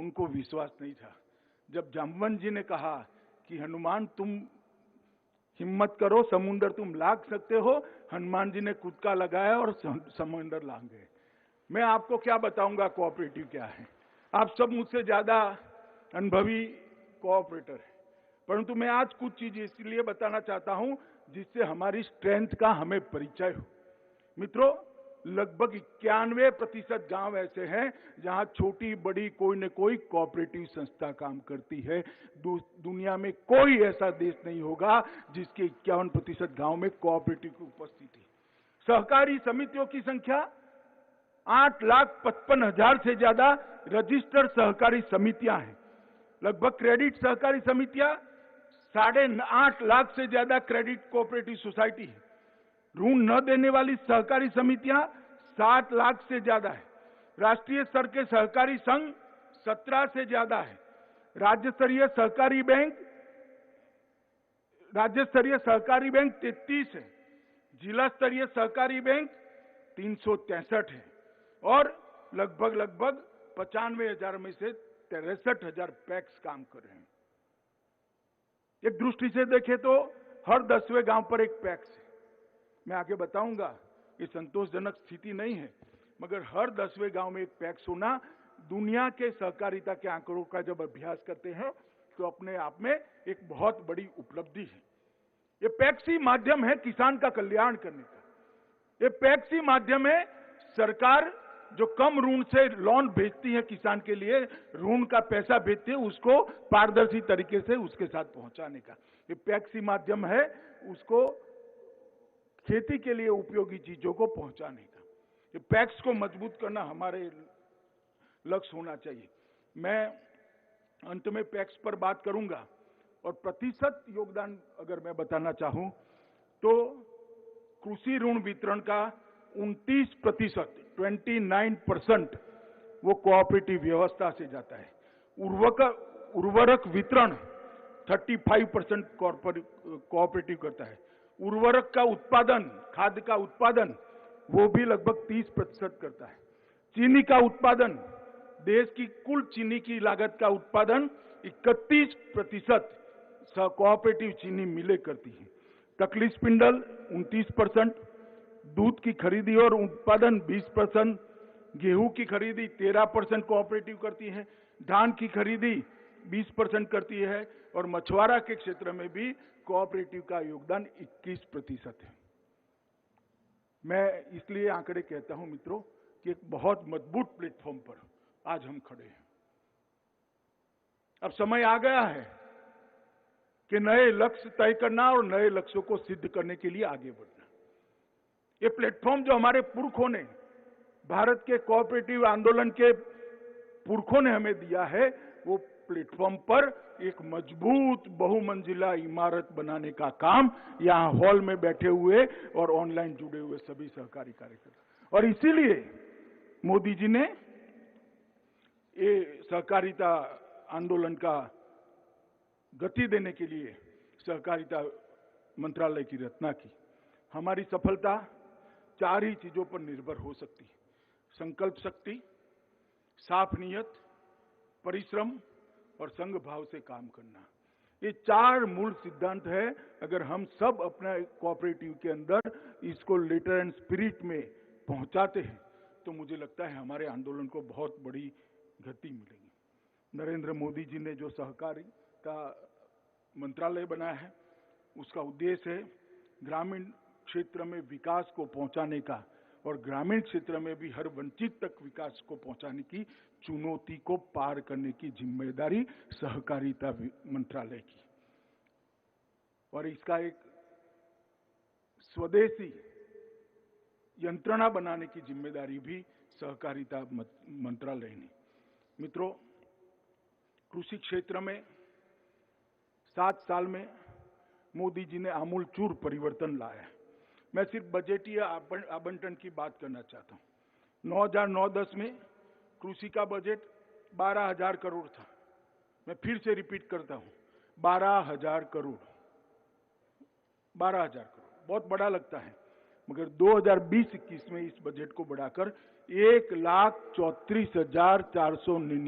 उनको विश्वास नहीं था। जब जामवंत जी ने कहा कि हनुमान तुम हिम्मत करो, समुंदर तुम लांघ सकते हो, हनुमान जी ने कूदका लगाया और समुंदर लांघ गए। मैं आपको क्या बताऊंगा कोऑपरेटिव क्या है। आप सब मुझसे ज्यादा अनुभवी कोऑपरेटर है, परंतु मैं आज कुछ चीजें इसलिए बताना चाहता हूं जिससे हमारी स्ट्रेंथ का हमें परिचय हो। मित्रों, लगभग 91% गांव ऐसे हैं जहां छोटी बड़ी कोई न कोई कोऑपरेटिव संस्था काम करती है। दुनिया में कोई ऐसा देश नहीं होगा जिसके 51% गांव में कोऑपरेटिव की उपस्थिति। सहकारी समितियों की संख्या 8,55,000 से ज्यादा रजिस्टर्ड सहकारी समितियां हैं। लगभग क्रेडिट सहकारी समितियां 8.5 लाख से ज्यादा क्रेडिट कोऑपरेटिव सोसाइटी है। ऋण न देने वाली सहकारी समितियां 7 लाख से ज्यादा है। राष्ट्रीय स्तर के सहकारी संघ 17 से ज्यादा है। राज्य स्तरीय सहकारी बैंक 33 है। जिला स्तरीय सहकारी बैंक 363 है और लगभग 95,000 में से 63,000 पैक्स काम कर रहे हैं। एक दृष्टि से देखें तो हर 10वें गांव पर एक पैक्स है। मैं आगे बताऊंगा, ये संतोषजनक स्थिति नहीं है, मगर हर 10वें गांव में एक पैक्स होना दुनिया के सहकारिता के आंकड़ों का जब अभ्यास करते हैं तो अपने आप में एक बहुत बड़ी उपलब्धि है। ये पैक्स ही माध्यम है किसान का कल्याण करने का। ये पैक्स ही माध्यम है सरकार जो कम ऋण से लोन भेजती है किसान के लिए, ऋण का पैसा भेजती है, उसको पारदर्शी तरीके से उसके साथ पहुंचाने का। ये पैक्स ही माध्यम है उसको खेती के लिए उपयोगी चीजों को पहुंचाने का। ये पैक्स को मजबूत करना हमारे लक्ष्य होना चाहिए। मैं अंत में पैक्स पर बात करूंगा और प्रतिशत योगदान अगर मैं बताना चाहूं तो कृषि ऋण वितरण का 29%, 29% वो कोऑपरेटिव व्यवस्था से जाता है। उर्वरक वितरण 35% कोऑपरेटिव करता है। उर्वरक का उत्पादन, खाद का उत्पादन वो भी लगभग 30% करता है। चीनी का उत्पादन, देश की कुल चीनी की लागत का उत्पादन 31% कोऑपरेटिव चीनी मिलें करती है। तकली स्पिंडल 29%, दूध की खरीदी और उत्पादन 20%, गेहूं की खरीदी 13% कोऑपरेटिव करती है, धान की खरीदी 20% करती है और मछुआरा के क्षेत्र में भी कोऑपरेटिव का योगदान 21% है। मैं इसलिए आंकड़े कहता हूं मित्रों कि एक बहुत मजबूत प्लेटफॉर्म पर आज हम खड़े हैं। अब समय आ गया है कि नए लक्ष्य तय करना और नए लक्ष्यों को सिद्ध करने के लिए आगे बढ़ना। ये प्लेटफॉर्म जो हमारे पुरखों ने, भारत के कोऑपरेटिव आंदोलन के पुरखों ने हमें दिया है, वो प्लेटफॉर्म पर एक मजबूत बहुमंजिला इमारत बनाने का काम यहां हॉल में बैठे हुए और ऑनलाइन जुड़े हुए सभी सहकारी कार्यकर्ता, और इसीलिए मोदी जी ने ये सहकारिता आंदोलन का गति देने के लिए सहकारिता मंत्रालय की रचना की। हमारी सफलता 4 ही चीजों पर निर्भर हो सकती है: संकल्प शक्ति, साफ नियत, परिश्रम और संघ भाव से काम करना। ये 4 मूल सिद्धांत है। अगर हम सब अपना कोऑपरेटिव के अंदर इसको लेटर एंड स्पिरिट में पहुंचाते हैं तो मुझे लगता है हमारे आंदोलन को बहुत बड़ी गति मिलेगी। नरेंद्र मोदी जी ने जो सहकारिता मंत्रालय बनाया है उसका उद्देश्य है ग्रामीण क्षेत्र में विकास को पहुंचाने का और ग्रामीण क्षेत्र में भी हर वंचित तक विकास को पहुंचाने की चुनौती को पार करने की जिम्मेदारी सहकारिता मंत्रालय की, और इसका एक स्वदेशी यंत्रणा बनाने की जिम्मेदारी भी सहकारिता मंत्रालय ने। मित्रों, कृषि क्षेत्र में 7 साल में मोदी जी ने आमूलचूल परिवर्तन लाया है। मैं सिर्फ बजटीय आवंटन की बात करना चाहता हूं। 2009-10 में कृषि का बजट 12,000 करोड़ था। मैं फिर से रिपीट करता हूं, 12,000 करोड़। 12,000 करोड़ बहुत बड़ा लगता है, मगर 2020-21 में इस बजट को बढ़ाकर 1,34,499